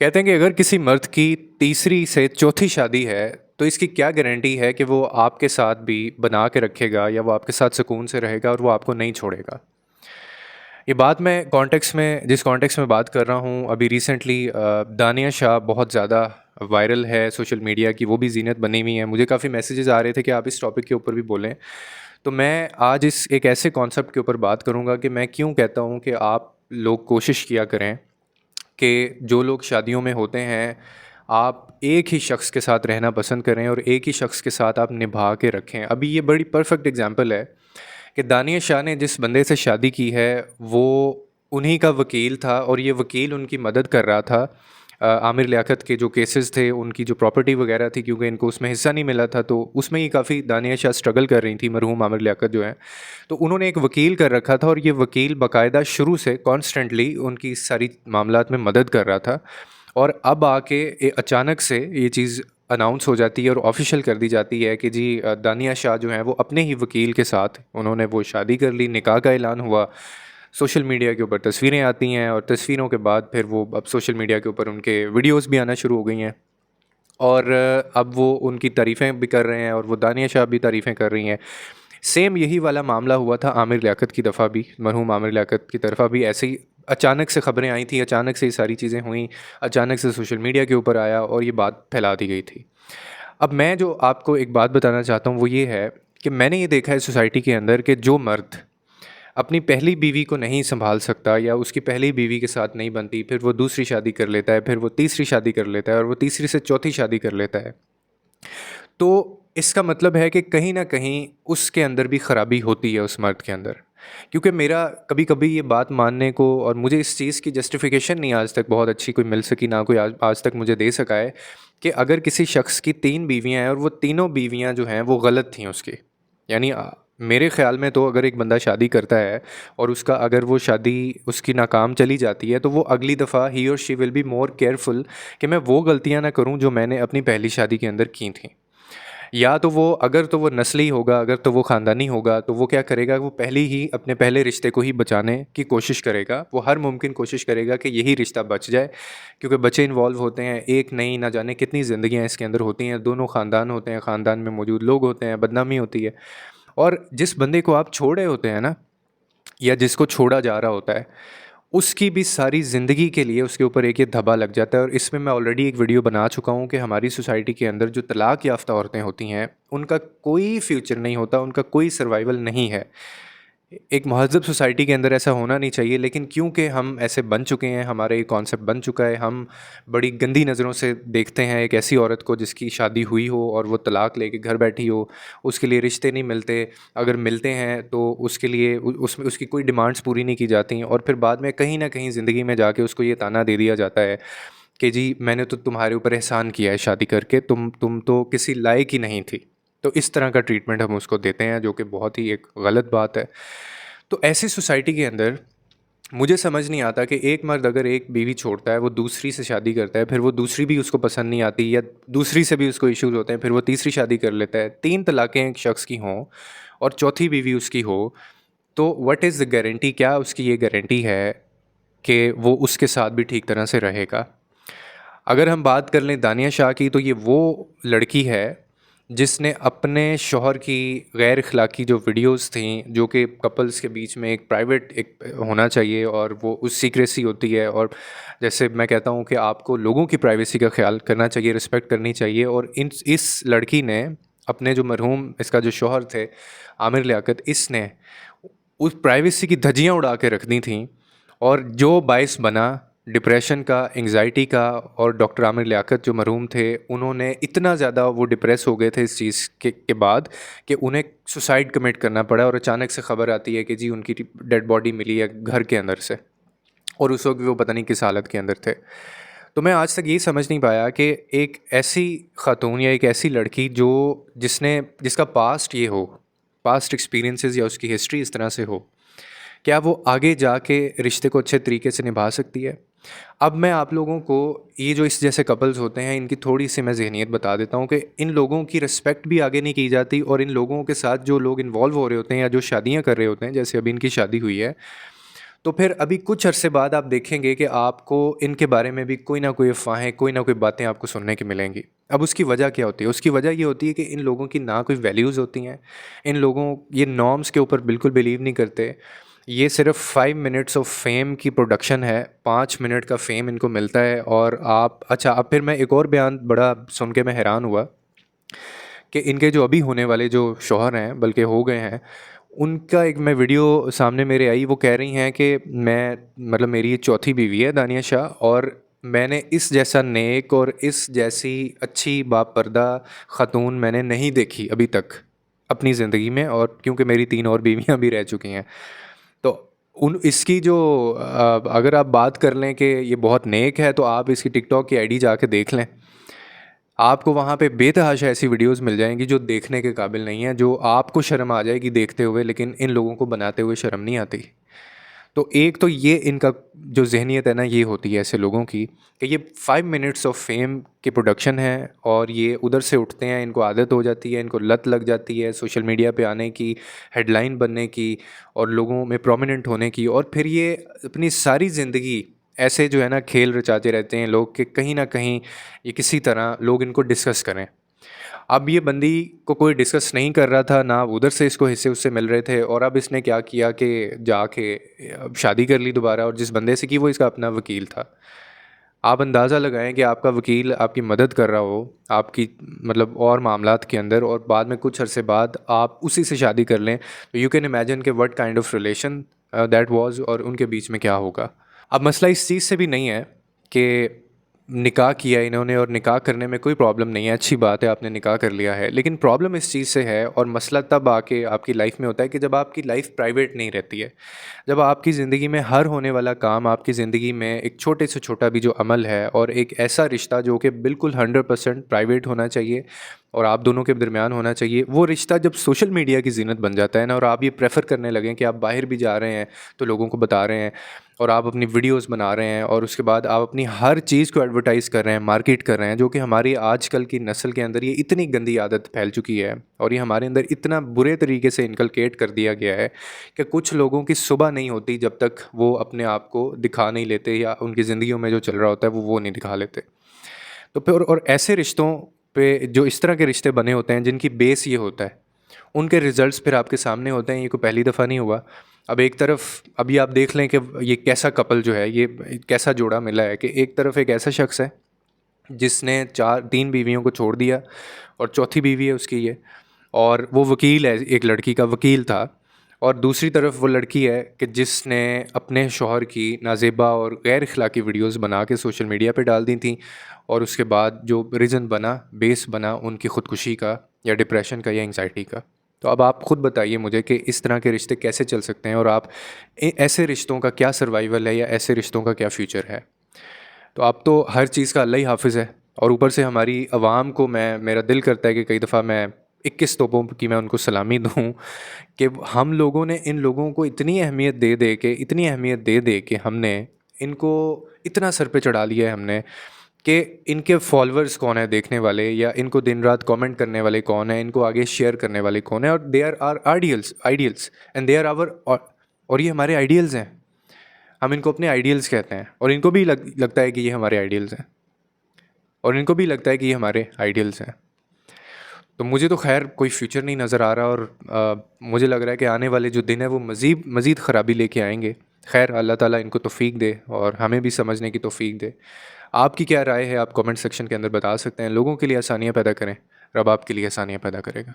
कहते हैं कि अगर किसी मर्द की तीसरी से चौथी शादी है तो इसकी क्या गारंटी है कि वो आपके साथ भी बना के रखेगा या वो आपके साथ सुकून से रहेगा और वो आपको नहीं छोड़ेगा। ये बात मैं कॉन्टेक्स्ट में जिस कॉन्टेक्स्ट में बात कर रहा हूँ अभी रिसेंटली दानिया शाह बहुत ज़्यादा वायरल है सोशल मीडिया की, वो भी ज़ीनत बनी हुई है। मुझे काफ़ी मैसेजेस आ रहे थे कि आप इस टॉपिक के ऊपर भी बोलें। तो मैं आज इस एक ऐसे कॉन्सेप्ट के ऊपर बात करूँगा कि मैं क्यों कहता हूँ कि आप लोग कोशिश किया करें कि जो लोग शादियों में होते हैं, आप एक ही शख्स के साथ रहना पसंद करें और एक ही शख्स के साथ आप निभा के रखें। अभी ये बड़ी परफेक्ट एग्जांपल है कि दानिया शाह ने जिस बंदे से शादी की है, वो उन्हीं का वकील था और ये वकील उनकी मदद कर रहा था। आमिर लियाकत के जो केसेस थे, उनकी जो प्रॉपर्टी वगैरह थी, क्योंकि इनको उसमें हिस्सा नहीं मिला था, तो उसमें ही काफ़ी दानिया शाह स्ट्रगल कर रही थी, मरहूम आमिर लियाकत जो हैं। तो उन्होंने एक वकील कर रखा था और ये वकील बाकायदा शुरू से कॉन्स्टेंटली उनकी इस सारी मामलात में मदद कर रहा था। और अब आके अचानक से ये चीज़ अनाउंस हो जाती है और ऑफिशियल कर दी जाती है कि जी दानिया शाह जो हैं वो अपने ही वकील के साथ उन्होंने वो शादी कर ली, निकाह का ऐलान हुआ। सोशल मीडिया के ऊपर तस्वीरें आती हैं और तस्वीरों के बाद फिर वो अब सोशल मीडिया के ऊपर उनके वीडियोस भी आना शुरू हो गई हैं। और अब वो उनकी तारीफ़ें भी कर रहे हैं और वो दानिया शाह भी तारीफ़ें कर रही हैं। सेम यही वाला मामला हुआ था आमिर लियाकत की दफ़ा भी, मरहूम आमिर लियाकत की तरफ़ा भी ऐसे ही अचानक से ख़बरें आई थी, अचानक से ये सारी चीज़ें हुईं, अचानक से सोशल मीडिया के ऊपर आया और ये बात फैला दी गई थी। अब मैं जो आपको एक बात बताना चाहता हूँ वो ये है कि मैंने ये देखा है सोसाइटी के अंदर कि जो मर्द अपनी पहली बीवी को नहीं सँभाल सकता या उसकी पहली बीवी के साथ नहीं बनती, फिर वो दूसरी शादी कर लेता है, फिर वो तीसरी शादी कर लेता है और वो तीसरी से चौथी शादी कर लेता है। तो इसका मतलब है कि कहीं न कहीं उसके अंदर भी ख़राबी होती है उस मर्द के अंदर। क्योंकि मेरा कभी-कभी ये बात मानने को और मुझे इस चीज़ की जस्टिफ़िकेशन नहीं आज तक बहुत अच्छी कोई मिल सकी, ना कोई आज आज तक मुझे दे सका है कि अगर किसी शख़्स की 3 बीवियाँ हैं और वो तीनों बीवियाँ जो हैं वो गलत थीं उसकी। यानी मेरे ख़्याल में तो अगर एक बंदा शादी करता है और उसका अगर वो शादी उसकी नाकाम चली जाती है, तो वो अगली दफ़ा ही और she will be more careful कि मैं वो गलतियाँ ना करूँ जो मैंने अपनी पहली शादी के अंदर की थीं। या तो वो अगर तो वो नस्ली होगा, अगर तो वो ख़ानदानी होगा, तो वो क्या करेगा, वो पहले ही अपने पहले रिश्ते को ही बचाने की कोशिश करेगा। वो हर मुमकिन कोशिश करेगा कि यही रिश्ता बच जाए, क्योंकि बच्चे इन्वॉल्व होते हैं, एक नहीं ना जाने कितनी ज़िंदगियाँ इसके अंदर होती हैं, दोनों ख़ानदान होते हैं, ख़ानदान में मौजूद लोग होते हैं, बदनामी होती है। और जिस बंदे को आप छोड़ रहे होते हैं ना, या जिसको छोड़ा जा रहा होता है, उसकी भी सारी ज़िंदगी के लिए उसके ऊपर एक ये धब्बा लग जाता है। और इसमें मैं ऑलरेडी एक वीडियो बना चुका हूँ कि हमारी सोसाइटी के अंदर जो तलाक याफ़्ता औरतें होती हैं, उनका कोई फ्यूचर नहीं होता, उनका कोई सर्वाइवल नहीं है। एक महज़्ज़ब सोसाइटी के अंदर ऐसा होना नहीं चाहिए, लेकिन क्योंकि हम ऐसे बन चुके हैं, हमारा ये कॉन्सेप्ट बन चुका है, हम बड़ी गंदी नज़रों से देखते हैं एक ऐसी औरत को जिसकी शादी हुई हो और वो तलाक लेके घर बैठी हो, उसके लिए रिश्ते नहीं मिलते, अगर मिलते हैं तो उसके लिए उसमें उसकी कोई डिमांड्स पूरी नहीं की जाती और फिर बाद में कहीं न कहीं ज़िंदगी में जाके उसको ये ताना दे दिया जाता है कि जी मैंने तो तुम्हारे ऊपर एहसान किया है शादी करके, तुम तो किसी लायक ही नहीं थी। तो इस तरह का ट्रीटमेंट हम उसको देते हैं, जो कि बहुत ही एक गलत बात है। तो ऐसी सोसाइटी के अंदर मुझे समझ नहीं आता कि एक मर्द अगर एक बीवी छोड़ता है, वो दूसरी से शादी करता है, फिर वो दूसरी भी उसको पसंद नहीं आती या दूसरी से भी उसको इश्यूज़ होते हैं, फिर वो तीसरी शादी कर लेता है। 3 तलाक़ें एक शख़्स की हों और चौथी बीवी उसकी हो, तो व्हाट इज़ द गारंटी, क्या उसकी ये गारंटी है कि वो उसके साथ भी ठीक तरह से रहेगा? अगर हम बात कर लें दानिया शाह की, तो ये वो लड़की है जिसने अपने शौहर की गैर अखलाकी जो वीडियोस थी, जो कि कपल्स के बीच में एक प्राइवेट एक होना चाहिए और वो उस सीक्रेसी होती है, और जैसे मैं कहता हूँ कि आपको लोगों की प्राइवेसी का ख्याल करना चाहिए, रिस्पेक्ट करनी चाहिए। और इस लड़की ने अपने जो मरहूम इसका जो शौहर थे आमिर लियाकत, इसने उस प्राइवेसी की धज्जियाँ उड़ा के रख दी थी और जो बायस बना डिप्रेशन का, एंग्ज़ायटी का। और डॉक्टर आमिर लियाकत जो मरहूम थे, उन्होंने इतना ज़्यादा वो डिप्रेस हो गए थे इस चीज़ के बाद कि उन्हें सुसाइड कमिट करना पड़ा। और अचानक से ख़बर आती है कि जी उनकी डेड बॉडी मिली है घर के अंदर से, और उस वक्त भी वो पता नहीं किस हालत के अंदर थे। तो मैं आज तक ये समझ नहीं पाया कि एक ऐसी खातून या एक ऐसी लड़की जो जिसका पास्ट ये हो, पास्ट एक्सपीरियंसेस या उसकी हिस्ट्री इस तरह से हो, क्या वो आगे जाके रिश्ते को अच्छे तरीके से निभा सकती है? अब मैं आप लोगों को ये जो इस जैसे कपल्स होते हैं, इनकी थोड़ी-सी मैं ज़हनियत बता देता हूँ कि इन लोगों की रिस्पेक्ट भी आगे नहीं की जाती और इन लोगों के साथ जो लोग इन्वॉल्व हो रहे होते हैं या जो शादियाँ कर रहे होते हैं, जैसे अभी इनकी शादी हुई है, तो फिर अभी कुछ अरसे बाद आप देखेंगे कि आपको इनके बारे में भी कोई ना कोई अफ़वाहें, कोई ना कोई बातें आपको सुनने की मिलेंगी। अब उसकी वजह क्या होती है? उसकी वजह ये होती है कि इन लोगों की ना कोई वैल्यूज़ होती हैं, इन लोगों ये नॉर्म्स के ऊपर बिल्कुल बिलीव नहीं करते। ये सिर्फ़ 5 मिनट्स ऑफ फ़ेम की प्रोडक्शन है, 5 मिनट का फ़ेम इनको मिलता है और आप अच्छा अब फिर मैं एक और बयान बड़ा सुन के मैं हैरान हुआ कि इनके जो अभी होने वाले जो शौहर हैं, बल्कि हो गए हैं, उनका एक मैं वीडियो सामने मेरे आई, वो कह रही हैं कि मैं मतलब मेरी ये चौथी बीवी है दानिया शाह, और मैंने इस जैसा नेक और इस जैसी अच्छी बापर्दा ख़ातून मैंने नहीं देखी अभी तक अपनी ज़िंदगी में, और क्योंकि मेरी 3 और बीवियाँ भी रह चुकी हैं। तो उन इसकी जो अगर आप बात कर लें कि ये बहुत नेक है, तो आप इसकी टिकटॉक की आईडी जाके देख लें। आपको वहाँ पे बेतहाशा ऐसी वीडियोस मिल जाएंगी जो देखने के काबिल नहीं है, जो आपको शर्म आ जाएगी देखते हुए, लेकिन इन लोगों को बनाते हुए शर्म नहीं आती। तो एक तो ये इनका जो ज़हनियत है ना, ये होती है ऐसे लोगों की कि ये 5 मिनट्स ऑफ फेम की प्रोडक्शन है, और ये उधर से उठते हैं, इनको आदत हो जाती है, इनको लत लग जाती है सोशल मीडिया पे आने की, हेडलाइन बनने की और लोगों में प्रोमिनेंट होने की, और फिर ये अपनी सारी ज़िंदगी ऐसे जो है ना खेल रचाते रहते हैं लोग कि कहीं ना कहीं ये किसी तरह लोग इनको डिस्कस करें। अब ये बंदी को कोई डिस्कस नहीं कर रहा था, ना उधर से इसको हिस्से उससे मिल रहे थे, और अब इसने क्या किया कि जाके अब शादी कर ली दोबारा, और जिस बंदे से की वो इसका अपना वकील था। आप अंदाज़ा लगाएं कि आपका वकील आपकी मदद कर रहा हो आपकी मतलब और मामलात के अंदर, और बाद में कुछ अरसे बाद आप उसी से शादी कर लें, तो यू कैन इमेजिन कि what kind of relation that was, और उनके बीच में क्या होगा। अब मसला इस चीज़ से भी नहीं है कि निकाह किया इन्होंने और निकाह करने में कोई प्रॉब्लम नहीं है, अच्छी बात है आपने निकाह कर लिया है, लेकिन प्रॉब्लम इस चीज़ से है, और मसला तब आके आपकी लाइफ में होता है कि जब आपकी लाइफ प्राइवेट नहीं रहती है, जब आपकी ज़िंदगी में हर होने वाला काम, आपकी ज़िंदगी में एक छोटे से छोटा भी जो अमल है, और एक ऐसा रिश्ता जो कि बिल्कुल 100% प्राइवेट होना चाहिए और आप दोनों के दरमियान होना चाहिए, वो रिश्ता जब सोशल मीडिया की ज़ीनत बन जाता है ना, और आप ये प्रेफर करने लगें कि आप बाहर भी जा रहे हैं तो लोगों को बता रहे हैं, और आप अपनी वीडियोस बना रहे हैं, और उसके बाद आप अपनी हर चीज़ को एडवर्टाइज़ कर रहे हैं, मार्केट कर रहे हैं, जो कि हमारी आजकल की नस्ल के अंदर ये इतनी गंदी आदत फैल चुकी है, और ये हमारे अंदर इतना बुरे तरीके से इनकलकेट कर दिया गया है कि कुछ लोगों की सुबह नहीं होती जब तक वो अपने आप को दिखा नहीं लेते, या उनकी ज़िंदगियों में जो चल रहा होता है वो नहीं दिखा लेते। तो फिर और ऐसे रिश्तों पे जो इस तरह के रिश्ते बने होते हैं जिनकी बेस ये होता है, उनके रिज़ल्ट्स फिर आपके सामने होते हैं। ये कोई पहली दफ़ा नहीं हुआ। अब एक तरफ अभी आप देख लें कि ये कैसा कपल जो है, ये कैसा जोड़ा मिला है कि एक तरफ एक ऐसा शख्स है जिसने 3 बीवियों को छोड़ दिया, और चौथी बीवी है उसकी ये, और वो वकील है, एक लड़की का वकील था। और दूसरी तरफ वो लड़की है कि जिसने अपने शौहर की नाजेबा और गैर अखलाकी वीडियोस बना के सोशल मीडिया पे डाल दी थी, और उसके बाद जो रीज़न बना, बेस बना उनकी ख़ुदकुशी का या डिप्रेशन का या एंग्जाइटी का। तो अब आप ख़ुद बताइए मुझे कि इस तरह के रिश्ते कैसे चल सकते हैं, और आप ऐसे रिश्तों का क्या सर्वाइवल है, या ऐसे रिश्तों का क्या फ्यूचर है। तो अब तो हर चीज़ का अल्लाह ही हाफ़िज़ है, और ऊपर से हमारी आवाम को मेरा दिल करता है कि कई दफ़ा मैं 21 तोपों की मैं उनको सलामी दूँ कि हम लोगों ने इन लोगों को इतनी अहमियत दे के हमने इनको इतना सर पे चढ़ा लिया है हमने, कि इनके फॉलोअर्स कौन है देखने वाले, या इनको दिन रात कमेंट करने वाले कौन है, इनको आगे शेयर करने वाले कौन है, और they are are ideals and they are our, और ये हमारे आइडियल्स हैं। हम इनको अपने आइडियल्स कहते हैं, और इनको भी लगता है कि ये हमारे आइडियल्स हैं, और इनको भी लगता है कि ये हमारे आइडियल्स हैं। तो मुझे तो खैर कोई फ्यूचर नहीं नज़र आ रहा, और मुझे लग रहा है कि आने वाले जो दिन है वो मज़ीद ख़राबी लेके आएंगे। खैर अल्लाह ताला इनको तौफ़ीक दे, और हमें भी समझने की तौफ़ीक दे। आपकी क्या राय है, आप कमेंट सेक्शन के अंदर बता सकते हैं। लोगों के लिए आसानियाँ पैदा करें, रब आपके लिए आसानियाँ पैदा करेगा।